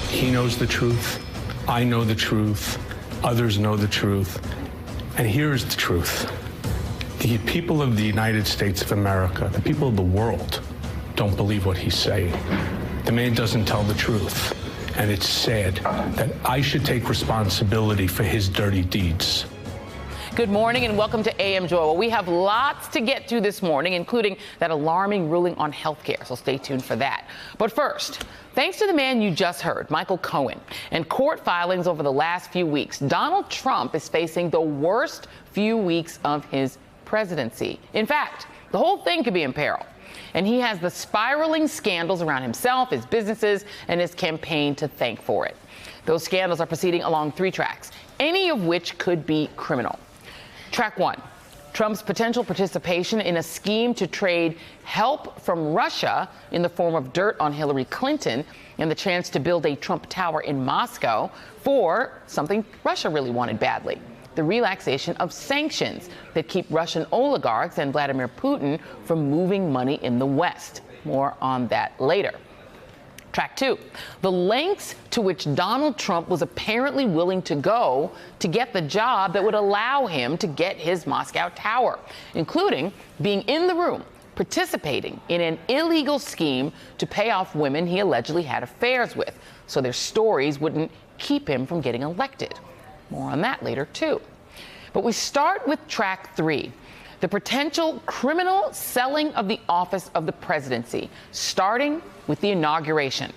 He knows the truth. I know the truth. Others know the truth. And here's the truth. The people of the United States of America, the people of the world, don't believe what he's saying. The man doesn't tell the truth. And it's sad that I should take responsibility for his dirty deeds. Good morning and welcome to AM Joy. Well, we have lots to get to this morning, including that alarming ruling on health care, so stay tuned for that. But first, thanks to the man you just heard, Michael Cohen, and court filings over the last few weeks, Donald Trump is facing the worst few weeks of his presidency. In fact, the whole thing could be in peril. And he has the spiraling scandals around himself, his businesses, and his campaign to thank for it. Those scandals are proceeding along three tracks, any of which could be criminal. Track one, Trump's potential participation in a scheme to trade help from Russia in the form of dirt on Hillary Clinton and the chance to build a Trump Tower in Moscow for something Russia really wanted badly, the relaxation of sanctions that keep Russian oligarchs and Vladimir Putin from moving money in the West. More on that later. Track two, the lengths to which Donald Trump was apparently willing to go to get the job that would allow him to get his Moscow Tower, including being in the room, participating in an illegal scheme to pay off women he allegedly had affairs with, so their stories wouldn't keep him from getting elected. More on that later, too. But we start with track three, the potential criminal selling of the office of the presidency, starting with the inauguration.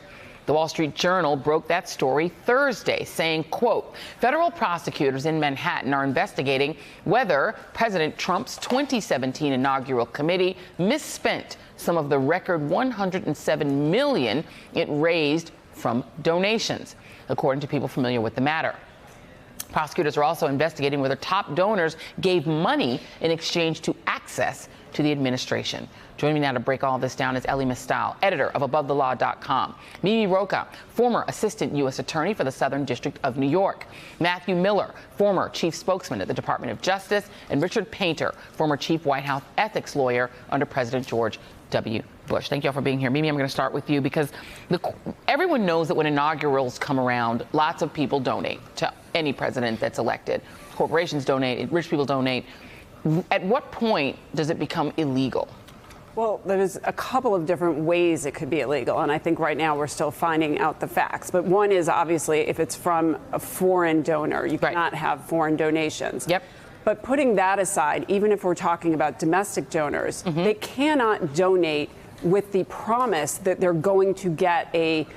The Wall Street Journal broke that story Thursday, saying, quote, federal prosecutors in Manhattan are investigating whether President Trump's 2017 inaugural committee misspent some of the record $107 million it raised from donations, according to people familiar with the matter. Prosecutors are also investigating whether top donors gave money in exchange to access to the administration. Joining me now to break all this down is Elie Mystal, editor of AboveTheLaw.com. Mimi Rocah, former assistant U.S. attorney for the Southern District of New York. Matthew Miller, former chief spokesman at the Department of Justice. And Richard Painter, former chief White House ethics lawyer under President George W. Bush. Thank you all for being here. Mimi, I'm going to start with you because everyone knows that when inaugurals come around, lots of people donate to any president that's elected. Corporations donate, rich people donate. At what point does it become illegal? Well, there's a couple of different ways it could be illegal, and I think right now we're still finding out the facts. But one is obviously if it's from a foreign donor, you cannot have foreign donations. Yep. But putting that aside, even if we're talking about domestic donors, they cannot donate with the promise that they're going to get a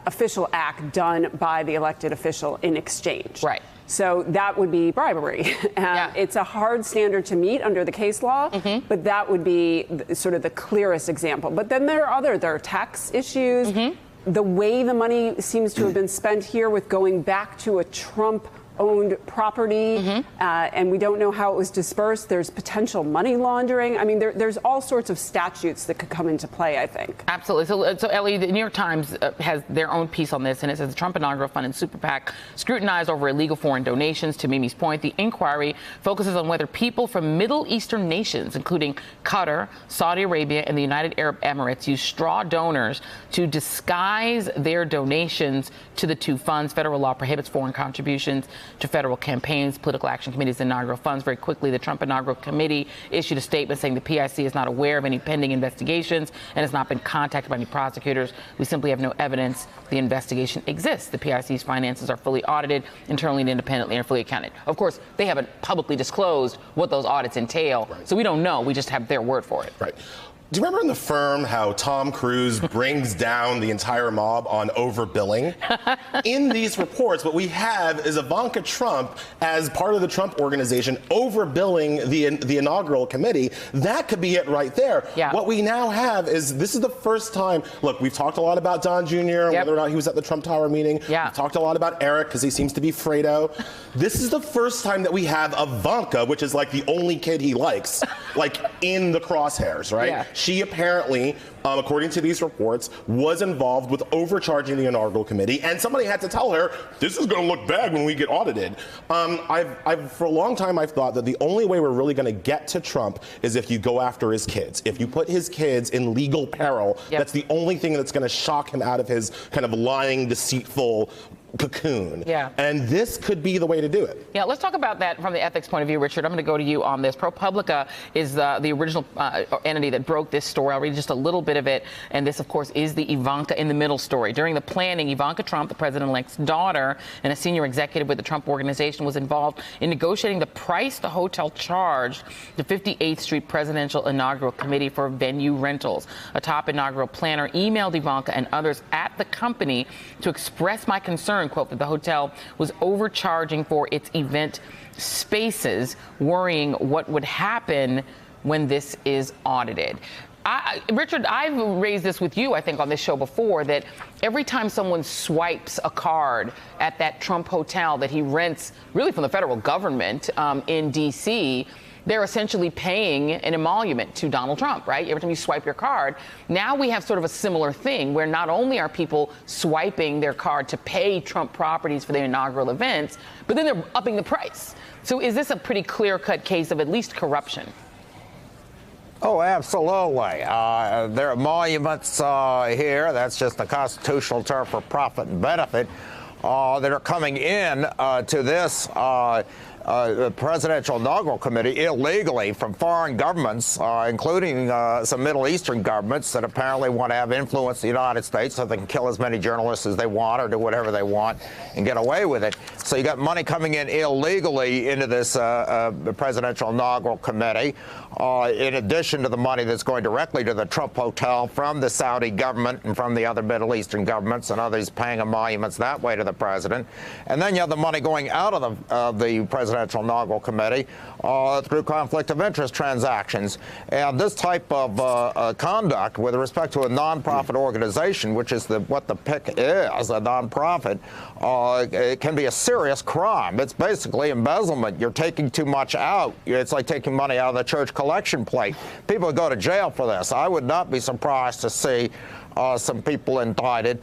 official act done by the elected official in exchange. Right. So that would be bribery. It's a hard standard to meet under the case law, but that would be sort of the clearest example. But then there are tax issues. The way the money seems to have been spent here with going back to a Trump-owned property, and we don't know how it was dispersed. There's potential money laundering. I mean, there's all sorts of statutes that could come into play, I think. Absolutely. So Elie, the New York Times has their own piece on this, and it says the Trump inaugural fund and super PAC scrutinized over illegal foreign donations. To Mimi's point, the inquiry focuses on whether people from Middle Eastern nations, including Qatar, Saudi Arabia, and the United Arab Emirates, use straw donors to disguise their donations to the two funds. Federal law prohibits foreign contributions to federal campaigns, political action committees, and inaugural funds. Very quickly, the Trump Inaugural Committee issued a statement saying the PIC is not aware of any pending investigations and has not been contacted by any prosecutors. We simply have no evidence the investigation exists. The PIC's finances are fully audited, internally and independently, and fully accounted. Of course, they haven't publicly disclosed what those audits entail, so we don't know. We just have their word for it. Right. Do you remember in The Firm how Tom Cruise brings down the entire mob on overbilling? In these reports, what we have is Ivanka Trump, as part of the Trump organization, overbilling the inaugural committee. That could be it right there. Yeah. What we now have is, this is the first time, look, we've talked a lot about Don Jr., whether or not he was at the Trump Tower meeting. Yeah. We've talked a lot about Eric, because he seems to be Fredo. This is the first time that we have Ivanka, which is like the only kid he likes, like in the crosshairs, right? Yeah. She apparently according to these reports, was involved with overcharging the inaugural committee, and somebody had to tell her, this is going to look bad when we get audited. For a long time, I've thought that the only way we're really going to get to Trump is if you go after his kids. If you put his kids in legal peril, that's the only thing that's going to shock him out of his kind of lying, deceitful cocoon. And this could be the way to do it. Let's talk about that from the ethics point of view, Richard. I'm going to go to you on this. ProPublica is the original entity that broke this story. I'll read just a little bit of it. And this, of course, is the Ivanka in the middle story. During the planning, Ivanka Trump, the president-elect's daughter, and a senior executive with the Trump Organization, was involved in negotiating the price the hotel charged the 58th Street Presidential Inaugural Committee for venue rentals. A top inaugural planner emailed Ivanka and others at the company to express my concern, quote, that the hotel was overcharging for its event spaces, worrying what would happen when this is audited. Richard, I've raised this with you, I think, on this show before, that every time someone swipes a card at that Trump hotel that he rents really from the federal government in D.C., they're essentially paying an emolument to Donald Trump, right? Every time you swipe your card. Now we have sort of a similar thing where not only are people swiping their card to pay Trump properties for their inaugural events, but then they're upping the price. So is this a pretty clear-cut case of at least corruption? Oh, absolutely. There are emoluments here. That's just a constitutional term for profit and benefit that are coming in to this Presidential Inaugural Committee illegally from foreign governments, including some Middle Eastern governments that apparently want to have influence in the United States so they can kill as many journalists as they want or do whatever they want and get away with it. So you got money coming in illegally into this Presidential Inaugural Committee, in addition to the money that's going directly to the Trump Hotel from the Saudi government and from the other Middle Eastern governments and others paying emoluments that way to the president. And then you have the money going out of the Presidential Inaugural Committee through conflict of interest transactions. And this type of conduct with respect to a nonprofit organization, which is what the PIC is, a nonprofit, it can be a serious crime. It's basically embezzlement. You're taking too much out. It's like taking money out of the church collection plate. People would go to jail for this. I would not be surprised to see some people indicted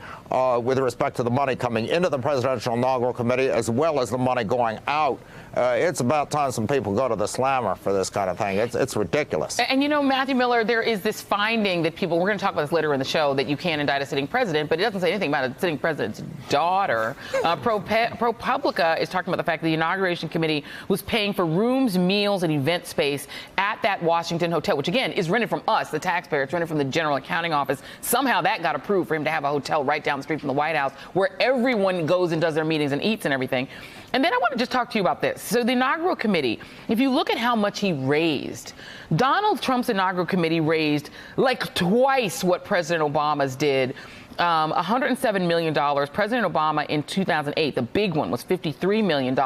with respect to the money coming into the Presidential Inaugural Committee as well as the money going out. It's about time some people go to the slammer for this kind of thing. It's ridiculous. And you know, Matthew Miller, there is this finding that people, we're going to talk about this later in the show, that you can't indict a sitting president, but it doesn't say anything about a sitting president's daughter. ProPublica is talking about the fact that the inauguration committee was paying for rooms, meals, and event space at that Washington hotel, which again is rented from us, the taxpayer. It's rented from the General Accounting Office. Somehow that got approved for him to have a hotel right down the street from the White House where everyone goes and does their meetings and eats and everything. And then I want to just talk to you about this. So the inaugural committee, if you look at how much he raised, Donald Trump's inaugural committee raised like twice what President Obama's did. $107 million. President Obama in 2008, the big one, was $53 million.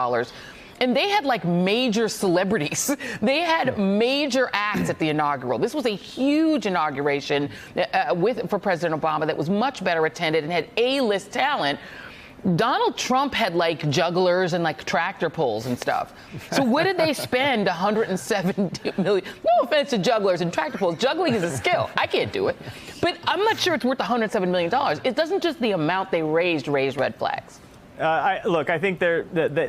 And they had like major celebrities. They had major acts at the inaugural. This was a huge inauguration for President Obama that was much better attended and had A-list talent. Donald Trump had like jugglers and like tractor pulls and stuff. So what did they spend $170 million? No offense to jugglers and tractor pulls. Juggling is a skill. I can't do it. But I'm not sure it's worth $107 million. It doesn't just the amount they raise red flags. Look, I think they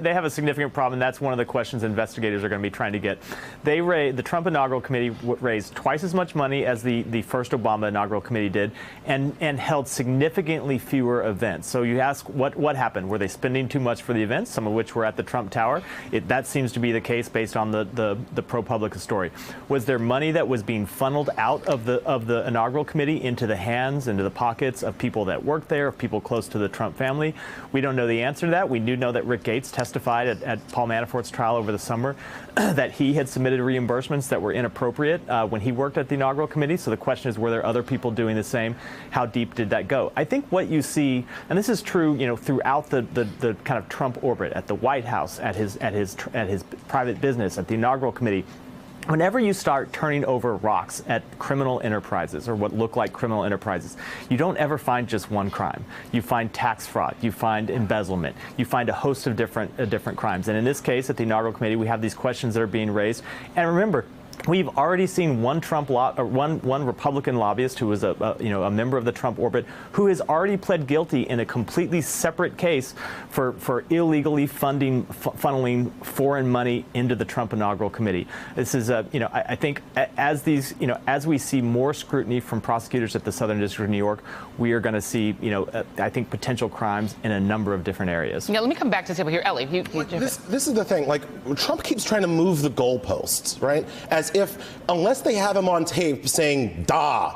have a significant problem, and that's one of the questions investigators are going to be trying to get. The Trump Inaugural Committee raised twice as much money as the first Obama Inaugural Committee did, and held significantly fewer events. So you ask, what happened? Were they spending too much for the events, some of which were at the Trump Tower? That seems to be the case based on the ProPublica story. Was there money that was being funneled out of the Inaugural Committee into the hands, into the pockets of people that worked there, of people close to the Trump family? We don't know the answer to that. We do know that Rick Gates testified at Paul Manafort's trial over the summer that he had submitted reimbursements that were inappropriate when he worked at the Inaugural Committee. So the question is, were there other people doing the same? How deep did that go? I think what you see, and this is true, throughout the kind of Trump orbit, at the White House, at his private business, at the Inaugural Committee. Whenever you start turning over rocks at criminal enterprises or what look like criminal enterprises, you don't ever find just one crime. You find tax fraud, you find embezzlement, you find a host of different crimes. And in this case, at the Inaugural Committee, we have these questions that are being raised. And remember, We've already seen one Republican lobbyist who was a member of the Trump orbit who has already pled guilty in a completely separate case for illegally funneling foreign money into the Trump inaugural committee. This is I think as we see more scrutiny from prosecutors at the Southern District of New York, we are going to see I think potential crimes in a number of different areas. Yeah, let me come back to the table here, Ellie. This is the thing. Like, Trump keeps trying to move the goalposts, right? As if unless they have him on tape saying "da,"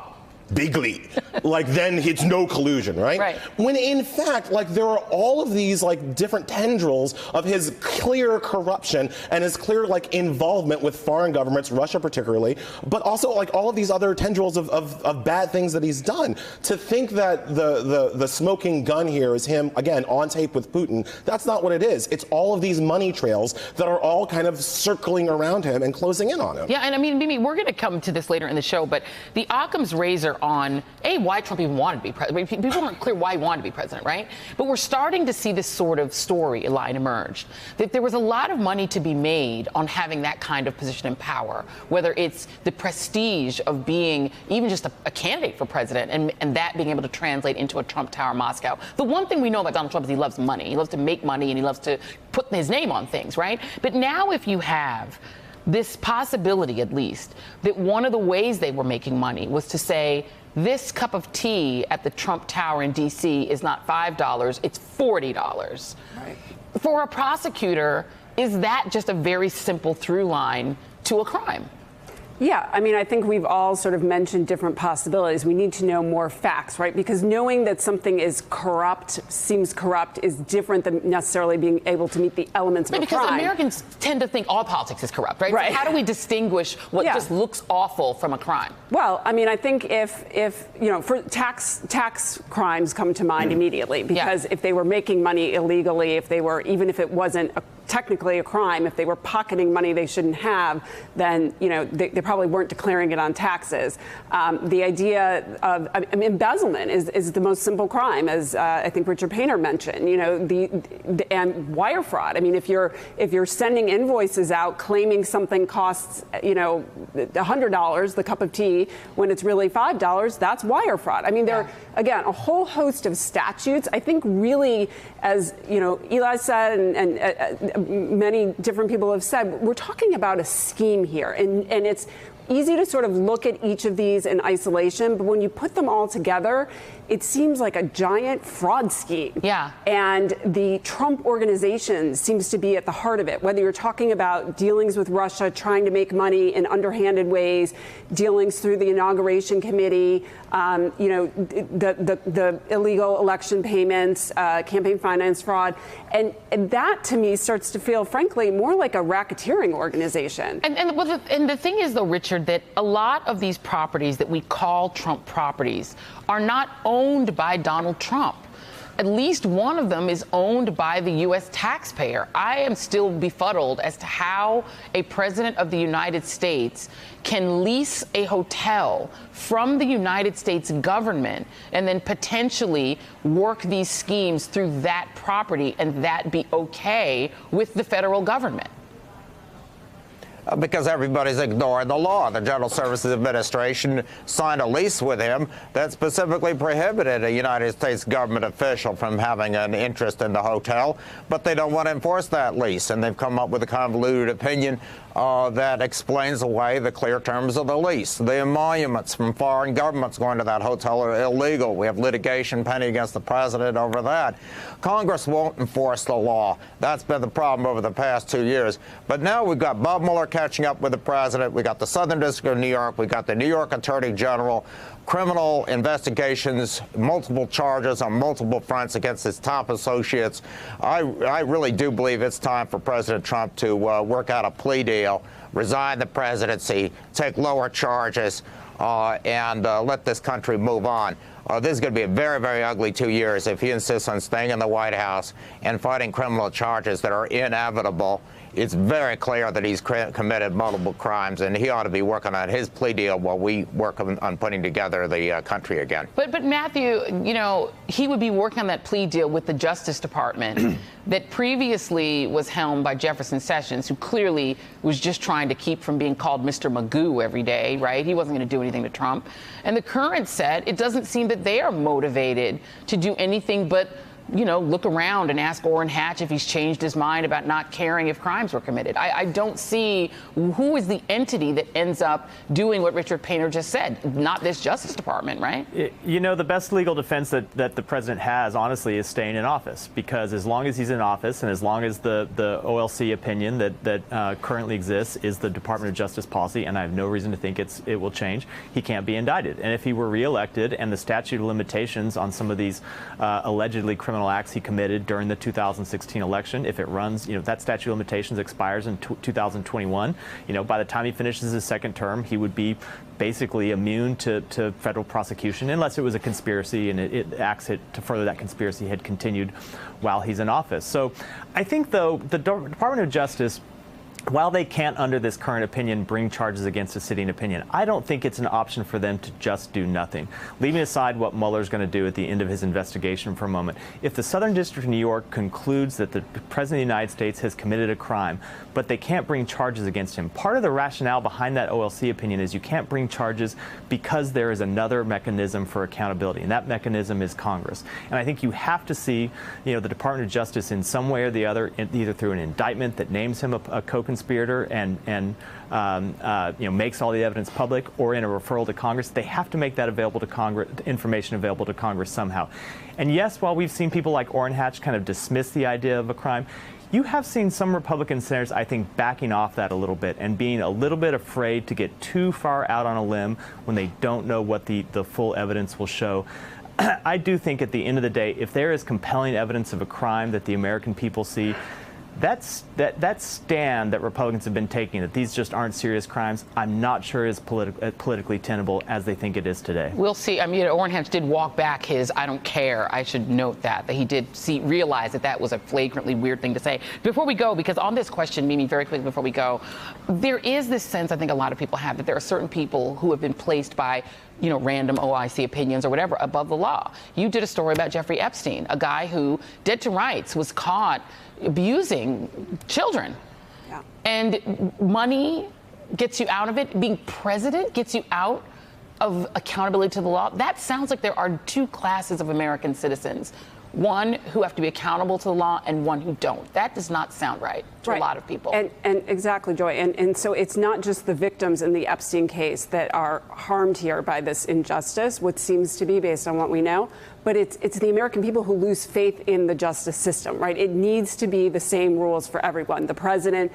bigly, like then it's no collusion, right? Right. When in fact, like there are all of these like different tendrils of his clear corruption and his clear like involvement with foreign governments, Russia particularly, but also like all of these other tendrils of bad things that he's done. To think that the smoking gun here is him again on tape with Putin, that's not what it is. It's all of these money trails that are all kind of circling around him and closing in on him. Yeah, and I mean, Mimi, we're going to come to this later in the show, but the Occam's razor on why Trump even wanted to be president. People weren't clear why he wanted to be president, right? But we're starting to see this sort of storyline emerge, that there was a lot of money to be made on having that kind of position in power, whether it's the prestige of being even just a candidate for president and that being able to translate into a Trump Tower Moscow. The one thing we know about Donald Trump is he loves money. He loves to make money and he loves to put his name on things, right? But now if you have this possibility, at least, that one of the ways they were making money was to say, this cup of tea at the Trump Tower in D.C. is not $5, it's $40. Right. For a prosecutor, is that just a very simple through line to a crime? Yeah, I mean, I think we've all sort of mentioned different possibilities. We need to know more facts, right? Because knowing that something is corrupt, seems corrupt, is different than necessarily being able to meet the elements of a crime. Because Americans tend to think all politics is corrupt, right? Right. So how do we distinguish what just looks awful from a crime? Well, I mean, I think if for tax crimes come to mind immediately, because if they were making money illegally, if they were, even if it wasn't technically a crime, if they were pocketing money they shouldn't have, then they probably weren't declaring it on taxes. The idea of embezzlement is the most simple crime, as I think Richard Painter mentioned. And wire fraud. I mean, if you're sending invoices out claiming something costs $100 the cup of tea when it's really $5, that's wire fraud. I mean, there are again a whole host of statutes. I think really, as Eli said, and many different people have said, we're talking about a scheme here, and it's easy to sort of look at each of these in isolation, but when you put them all together, it seems like a giant fraud scheme. Yeah. And the Trump organization seems to be at the heart of it, whether you're talking about dealings with Russia, trying to make money in underhanded ways, dealings through the inauguration committee, the illegal election payments, campaign finance fraud. And that, to me, starts to feel, frankly, more like a racketeering organization. And the thing is, though, Richard, that a lot of these properties that we call Trump properties are not owned by Donald Trump. At least one of them is owned by the U.S. taxpayer. I am still befuddled as to how a president of the United States can lease a hotel from the United States government and then potentially work these schemes through that property and that be okay with the federal government. Because everybody's ignoring the law. The General Services Administration signed a lease with him that specifically prohibited a United States government official from having an interest in the hotel, but they don't want to enforce that lease, and they've come up with a convoluted opinion that explains away the clear terms of the lease. The emoluments from foreign governments going to that hotel are illegal. We have litigation pending against the president over that. Congress won't enforce the law. That's been the problem over the past 2 years. But now we've got Bob Mueller catching up with the president. We got the Southern District of New York. We got the New York Attorney General. Criminal investigations, multiple charges on multiple fronts against his top associates. I really do believe it's time for President Trump to work out a plea deal, resign the presidency, take lower charges, and let this country move on. this is going to be a very, very ugly 2 years if he insists on staying in the White House and fighting criminal charges that are inevitable. It's very clear that he's committed multiple crimes, and he ought to be working on his plea deal while we work on putting together the country again. But Matthew, you know, he would be working on that plea deal with the Justice Department that previously was helmed by Jefferson Sessions, who clearly was just trying to keep from being called Mr. Magoo every day, right? He wasn't going to do anything to Trump. And the current set, it doesn't seem that they are motivated to do anything but, you know, look around and ask Orrin Hatch if he's changed his mind about not caring if crimes were committed. I don't see who is the entity that ends up doing what Richard Painter just said, not this Justice Department, right? You know, the best legal defense that the president has, honestly, is staying in office, because as long as he's in office and as long as the OLC opinion that currently exists is the Department of Justice policy, and I have no reason to think it will change, he can't be indicted. And if he were reelected and the statute of limitations on some of these allegedly criminal acts he committed during the 2016 election, if it runs, you know, that statute of limitations expires in 2021. You know, by the time he finishes his second term, he would be basically immune to federal prosecution, unless it was a conspiracy and acts to further that conspiracy had continued while he's in office. So I think, though, the Department of Justice, while they can't, under this current opinion, bring charges against a sitting opinion, I don't think it's an option for them to just do nothing. Leaving aside what Mueller's going to do at the end of his investigation for a moment, if the Southern District of New York concludes that the President of the United States has committed a crime, but they can't bring charges against him, part of the rationale behind that OLC opinion is you can't bring charges because there is another mechanism for accountability, and that mechanism is Congress. And I think you have to see, you know, the Department of Justice in some way or the other, either through an indictment that names him a co-conspirator and you know, makes all the evidence public, or in a referral to Congress. They have to make that available to Congress, information available to Congress somehow. And yes, while we've seen people like Orrin Hatch kind of dismiss the idea of a crime, you have seen some Republican senators, I think, backing off that a little bit and being a little bit afraid to get too far out on a limb when they don't know what the full evidence will show. I do think at the end of the day, if there is compelling evidence of a crime that the American people see, that stand that Republicans have been taking, that these just aren't serious crimes, I'm not sure is politically tenable as they think it is today. We'll see. I mean, Orrin Hatch did walk back his "I don't care." I should note that he did realize that was a flagrantly weird thing to say. Before we go, because on this question, Mimi, very quickly before we go, there is this sense I think a lot of people have that there are certain people who have been placed by, you know, random OIC opinions or whatever above the law. You did a story about Jeffrey Epstein, a guy who, dead to rights, was caught abusing children. Yeah. And money gets you out of it. Being president gets you out of accountability to the law. That sounds like there are two classes of American citizens. One who have to be accountable to the law and one who don't. That does not sound right to a lot of people. And exactly, Joy. And so it's not just the victims in the Epstein case that are harmed here by this injustice, what seems to be based on what we know, but it's the American people who lose faith in the justice system, right? It needs to be the same rules for everyone. The president,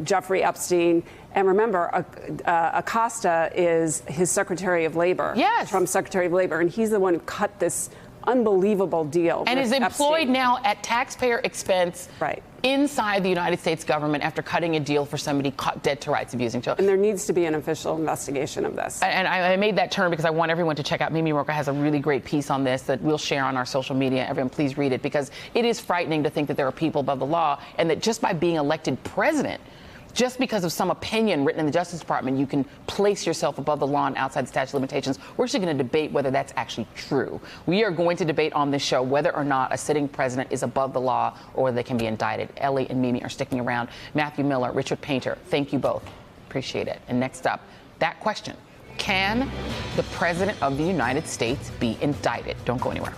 Jeffrey Epstein, and remember, Acosta is his Secretary of Labor. Yes. Trump's Secretary of Labor, and he's the one who cut this unbelievable deal. And is employed Epstein now at taxpayer expense, right, inside the United States government after cutting a deal for somebody caught dead to rights abusing children. And there needs to be an official investigation of this. And I made that turn because I want everyone to check out. Mimi Rocha has a really great piece on this that we'll share on our social media. Everyone, please read it, because it is frightening to think that there are people above the law and that just by being elected president, just because of some opinion written in the Justice Department, you can place yourself above the law and outside the statute of limitations. We're actually going to debate whether that's actually true. We are going to debate on this show whether or not a sitting president is above the law or whether they can be indicted. Ellie and Mimi are sticking around. Matthew Miller, Richard Painter, thank you both. Appreciate it. And next up, that question. Can the President of the United States be indicted? Don't go anywhere.